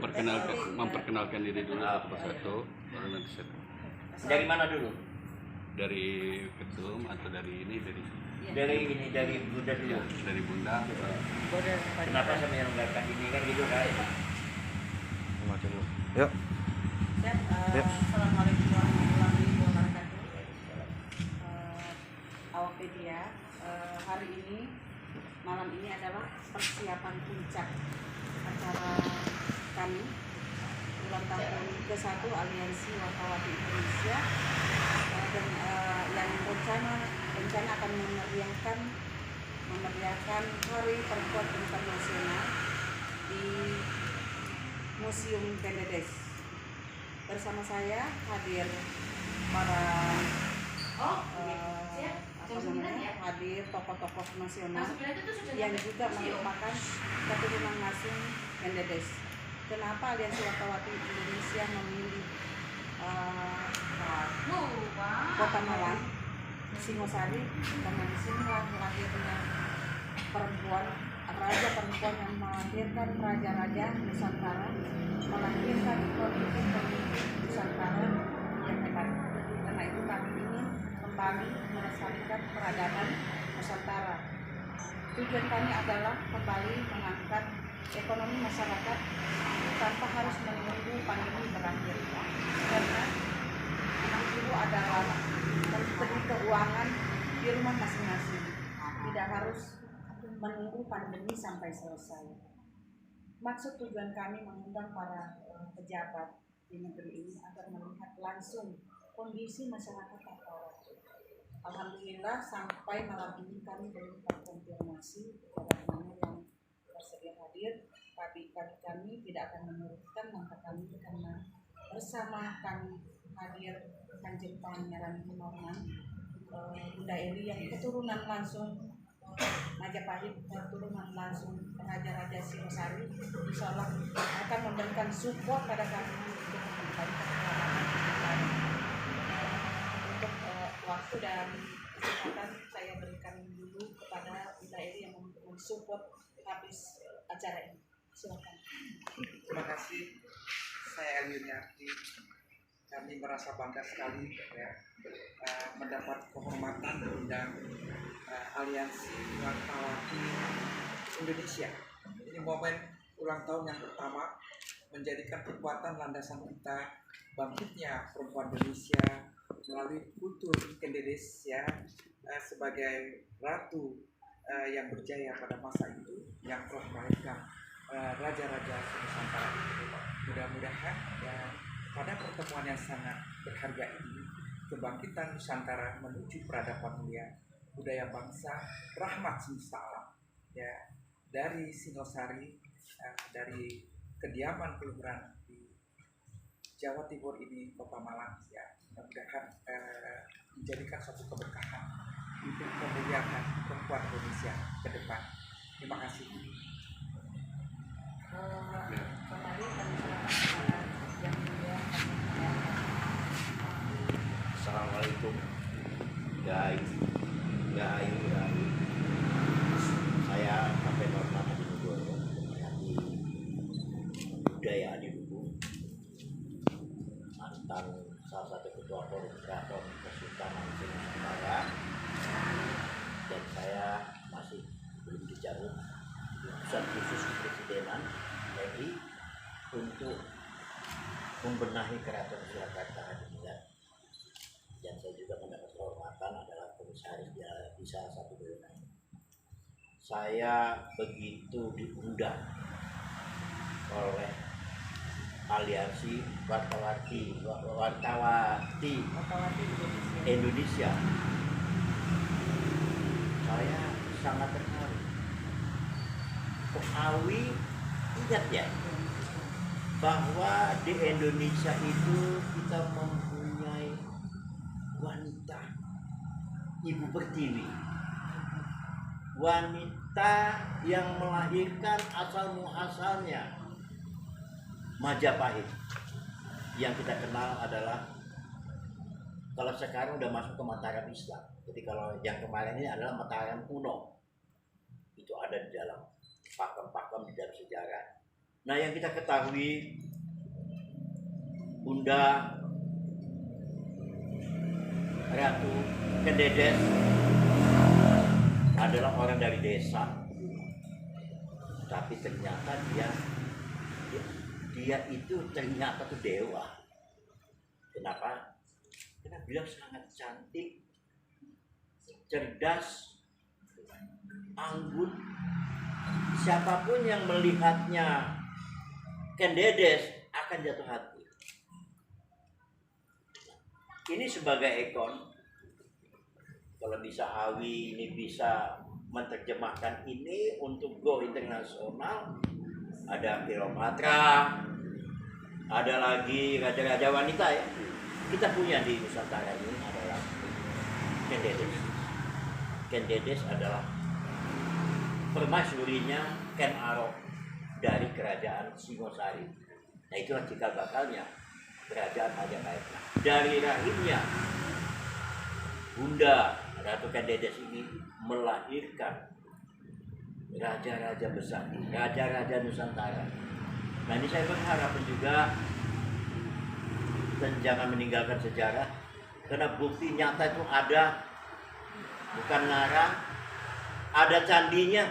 memperkenalkan diri dulu satu persatu, baru nanti saya. Dari mana dulu? Dari ketum atau dari Bunda dulu. Ya, dari Bunda. Kenapa saya menyelenggarakan ini kan gitu kan? Yuk. Assalamualaikum warahmatullahi wabarakatuh. Awak media, hari ini malam ini adalah persiapan puncak acara kami ulang tahun ke-1 Aliansi Wartawati Indonesia, dan yang rencana akan memeriahkan Hari Perempuan Internasional di Museum Pendedes. Bersama saya hadir para hadir tokoh-tokoh nasional yang juga merupakan keturunan langsung Pendedes. Kenapa Aliansi Wartawati Indonesia memilih Kota Malang, Singosari, karena di sini lahirnya raja perempuan yang melahirkan raja-raja Nusantara, melahirkan pemimpin Nusantara yang hebat. Karena itu kami ingin kembali melestarikan peradaban Nusantara. Tujuan kami adalah kembali mengangkat ekonomi masyarakat tanpa harus menunggu pandemi berakhir. Karena anak ibu adalah menteri keuangan di rumah masing-masing, tidak harus menunggu pandemi sampai selesai. Maksud tujuan kami mengundang para pejabat di negeri ini agar melihat langsung kondisi masyarakat terkawal. Alhamdulillah sampai malam ini kami belum terkonfirmasi bagaimana yang bersedia hadir, tapi kami tidak akan menurutkan langkah kami karena bersama kami hadir Kanjeng Pangeran Norman, Bunda Eli yang keturunan langsung Majapahit, keturunan langsung Raja-Raja Singosari, insya Allah akan memberikan support pada kami untuk kembali ke kami. Untuk waktu dan kesempatan saya berikan dulu kepada Bunda Eli yang mensupport habis acara ini. Silakan. Terima kasih. Saya Eli Yuniarti. Kami merasa bangga sekali mendapat kehormatan diundang Aliansi Wartawati Indonesia. Ini momen ulang tahun yang pertama menjadikan kekuatan landasan kita bangkitnya perempuan Indonesia melalui kultur Pendedes sebagai ratu yang berjaya pada masa itu yang telah melahirkan raja-raja Nusantara itu. Mudah-mudahan pada pertemuan yang sangat berharga ini, kebangkitan Nusantara menuju peradaban mulia, budaya bangsa, rahmat semesta alam, dari Singosari, dari kediaman kelurahan di Jawa Timur ini, Kota Malang, mudah-mudahan menjadikan suatu keberkahan untuk memuliakan perempuan Indonesia ke depan. Terima kasih. Kembali kami silakan yang mulia. Assalamualaikum guys. Saya Kapten Norman Hadi Nugroho, pemerhati budaya di Lubu, mantan salah satu ketua forum Keraton Kesultanan Nusantara, dan saya masih belum dijarum utusan khusus kepresidenan RI untuk membenahi Keraton Surakarta Hadiningrat. Dan saya juga mendapat kehormatan adalah komisaris di salah satu BUMN. Saya begitu diundang oleh Aliansi Wartawati Indonesia. Saya sangat terharu. Awi ingat ya bahwa di Indonesia itu kita mempunyai wanita ibu pertiwi, wanita yang melahirkan asal muasalnya Majapahit, yang kita kenal adalah, kalau sekarang udah masuk ke Mataram Islam. Jadi kalau yang kemarin ini adalah Mataram kuno, itu ada di dalam pakem-pakem di dalam sejarah. Nah, yang kita ketahui, Bunda Ratu Kendedes adalah orang dari desa, tapi ternyata dia itu ternyata tuh dewa. Kenapa? Karena beliau sangat cantik, cerdas, anggun. Siapapun yang melihatnya Kendedes akan jatuh hati. Ini sebagai ikon. Kalau bisa Awi ini bisa menerjemahkan ini untuk go internasional, ada Cleopatra, ada lagi raja-raja wanita ya. Kita punya di Nusantara ini adalah Kendedes. Kendedes adalah permaisurinya Ken Arok dari kerajaan Singosari. Nah, itulah cikal bakalnya kerajaan Majapahit. Dari rahimnya Bunda Ratu Kendedes ini melahirkan raja-raja besar, raja-raja Nusantara. Nah, ini saya berharap juga, dan jangan meninggalkan sejarah, karena bukti nyata itu ada, bukan ngarang, ada candinya.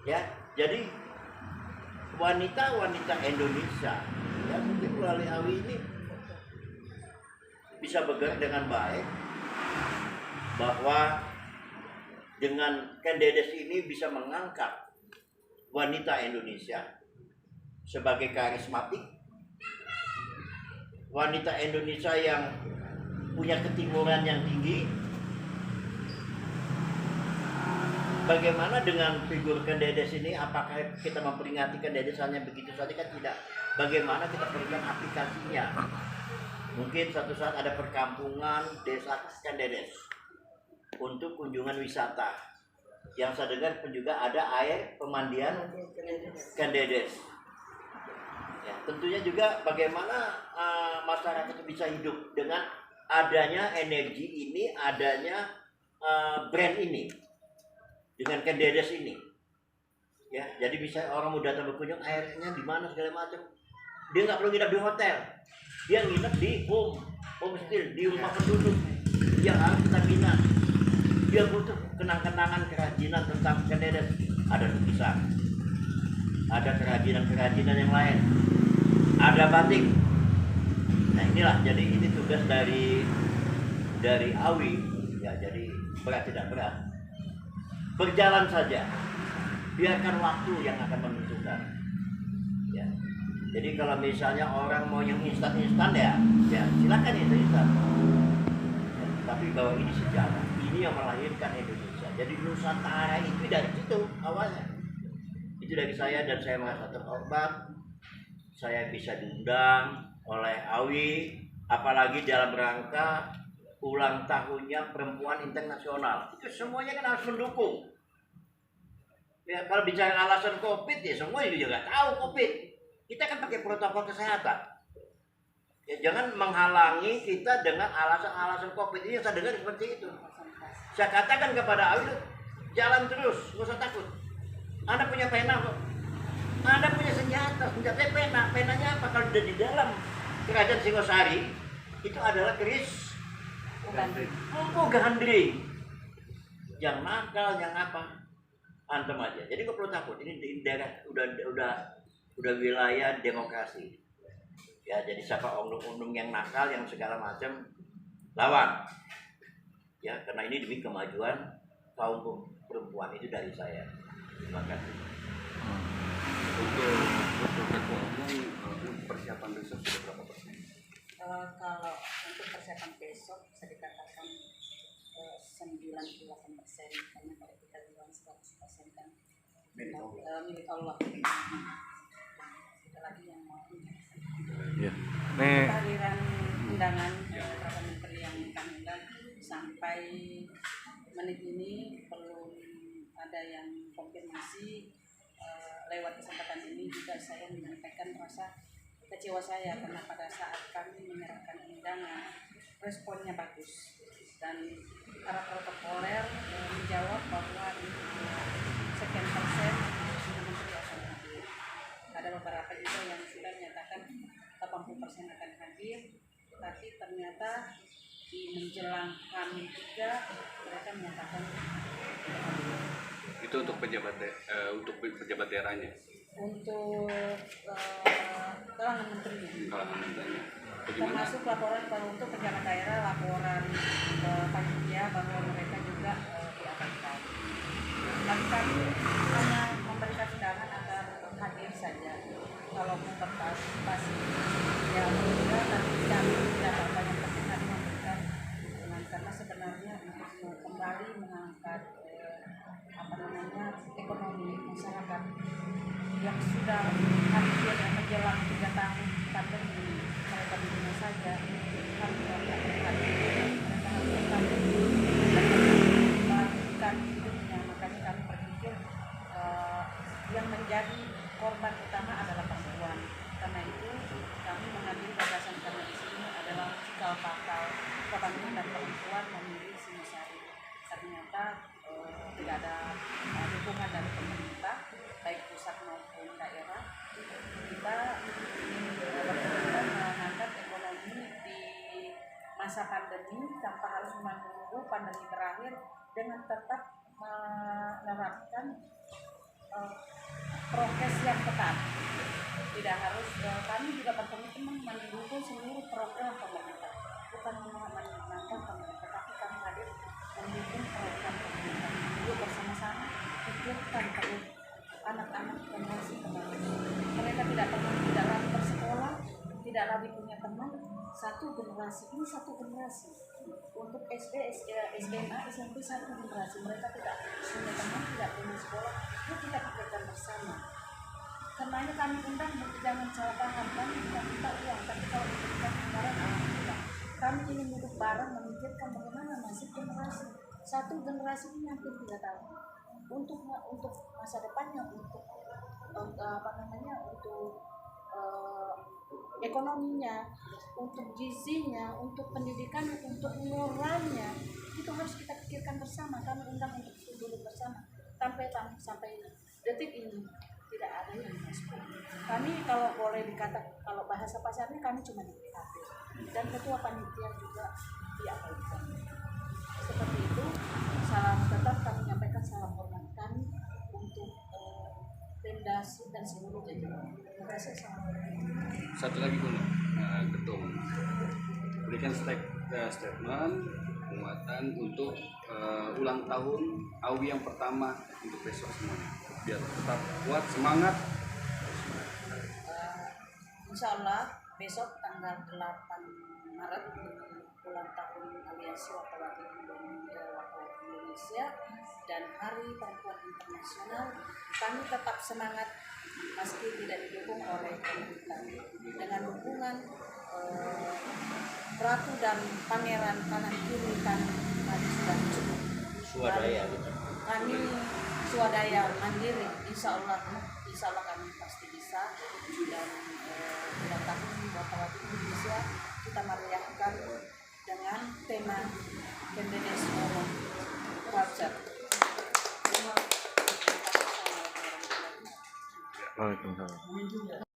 Ya, jadi wanita-wanita Indonesia, ya mungkin melalui Awi ini bisa bergerak dengan baik, bahwa dengan Kendedes ini bisa mengangkat wanita Indonesia sebagai karismatik, wanita Indonesia yang punya ketimuran yang tinggi. Bagaimana dengan figur Kendedes ini? Apakah kita memperingati Kendedes hanya begitu saja? Kan tidak. Bagaimana kita berikan aplikasinya? Mungkin suatu saat ada perkampungan desa Kendedes untuk kunjungan wisata. Yang saya dengar pun juga ada air pemandian Kendedes. Ya, tentunya juga bagaimana masyarakat itu bisa hidup dengan adanya energi ini, adanya brand ini, dengan Kendedes ini. Ya, jadi bisa orang mau datang berkunjung, airnya di mana segala macam. Dia nggak perlu nginep di hotel, dia nginep di homestay, di rumah penduduk yang harus kita bina. Dia butuh kenang-kenangan kerajinan tentang Kendedes. Ada lukisan, ada kerajinan-kerajinan yang lain, ada batik. Nah, inilah, jadi ini tugas dari Awi. Ya, jadi berat tidak berat, berjalan saja, biarkan waktu yang akan menentukan. Ya, jadi kalau misalnya orang mau yang instan ya silakan itu instan. Ya, tapi bahwa ini sejarah, ini yang melahirkan Indonesia. Jadi Nusantara itu dari situ awalnya. Itu dari saya, dan saya merasa terhormat. Saya bisa diundang oleh Awi, apalagi dalam rangka ulang tahunnya Perempuan Internasional. Itu semuanya kan harus mendukung. Ya, kalau bicara alasan COVID ya semua juga nggak tahu COVID. Kita kan pakai protokol kesehatan. Ya, jangan menghalangi kita dengan alasan-alasan COVID. Ini saya dengar seperti itu. Saya katakan kepada Awi, jalan terus, nggak usah takut. Anda punya pena kok. Anda punya senjata pena. Penanya apa? Kalau udah di dalam kerajaan Singosari, itu adalah keris Empu Gandring. Yang nakal, yang apa? Antem aja. Jadi kok perlu takut? Ini di daerah udah wilayah demokrasi. Ya, jadi siapa oknum-oknum yang nakal, yang segala macam, lawan. Ya, karena ini demi kemajuan kaum perempuan. Itu dari saya. Terima kasih. Untuk ketua umum, persiapan besok sudah berapa persen? Kalau untuk persiapan besok bisa dikatakan 98%, karena kalau kita bilang 100% kan milik Allah. Kita lagi yang mau Ya. kehadiran undangan beberapa menteri yang kami undang sampai menit ini belum ada yang konfirmasi. Lewat kesempatan ini juga saya menyampaikan rasa kecewa saya, karena pada saat kami menyerahkan undangan responnya bagus, dan para protokoler menjawab bahwa sekian persen menteri akan hadir. juga yang sudah menyatakan 80% akan hadir, tapi ternyata di menjelang H-3 mereka menyatakan tidak hadir. Itu untuk pejabat daerahnya. Untuk kalangan menterinya, Kalangan menterinya. Bagaimana? termasuk laporan kalau untuk pejabat daerah, laporan panitia bahwa mereka juga diabaikan. Bagi kami hanya memberikan undangan agar hadir saja. Kalau mau berpartisipasi ya mudah, tapi kami tidak banyak penting kami memberikan dukungan karena sebenarnya untuk kembali mengangkat ekonomi masyarakat yang sudah hampir menjelang 3 tahun pandemi mereka di rumah saja, kami tidak mereka harus tetap melanjutkan hidupnya. Makanya kami berpikir yang menjadi korban utama adalah perempuan. Karena itu kami mengambil gagasan karena di sini adalah cikal bakal kebanyakan dan perempuan memilih Singosari. Ternyata tidak ada dukungan dari pemerintah baik pusat maupun daerah. Kita ingin mengangkat ekonomi di masa pandemi tanpa harus menunggu pandemi berakhir dengan tetap menerapkan prokes yang ketat. Tidak harus kami juga berkomitmen mendukung seluruh program pemerintah, bukan menantang pemerintah, tapi kami hadir mendukung program pemerintah. Yuk bersama-sama pikirkan perlu anak-anak generasi kemarin. Mereka tidak lagi bersekolah, tidak lagi punya teman. Satu generasi ini satu generasi. Untuk SD, SMA, SMP satu generasi. Mereka tidak punya teman, tidak punya sekolah. Yuk kita pikirkan bersama. Karena ini kami undang, jangan salah paham, kami tidak minta uang, tapi kalau diberikan anggaran, alhamdulillah. Kami ingin duduk bareng memikirkan bagaimana nasib generasi. Satu generasi ini hampir 3 tahun. Untuk masa depannya, untuk ekonominya, untuk gizinya, untuk pendidikannya, untuk umurnya, itu harus kita pikirkan bersama. Kami undang untuk duduk bersama. Sampai detik ini tidak ada yang masuk. Kami kalau boleh dikata, kalau bahasa pasarnya kami cuma di PHP dan ketua panitia juga diabaikan. Seperti itu, tetap kami menyampaikan salam hormat kami untuk Pemda dan seluruh jajaran. Terima kasih. Satu lagi pun, Ketum berikan statement penguatan untuk ulang tahun AWI yang pertama untuk besok semuanya, biar tetap kuat semangat. Insya Allah besok tanggal 8 Maret ulang tahun Aliansi Wakawati Indonesia dan Hari Perempuan Internasional. Kami tetap semangat meski tidak didukung oleh pemerintah. Dengan dukungan Ratu dan Pangeran kanan kiri kami sudah cukup. Swadaya. Kami swadaya mandiri, insya Allah kami pasti bisa. Dan ulang tahun Wakawati Indonesia kita meriahkan dengan tema Kendedes Orang Culture. Waalaikumsalam.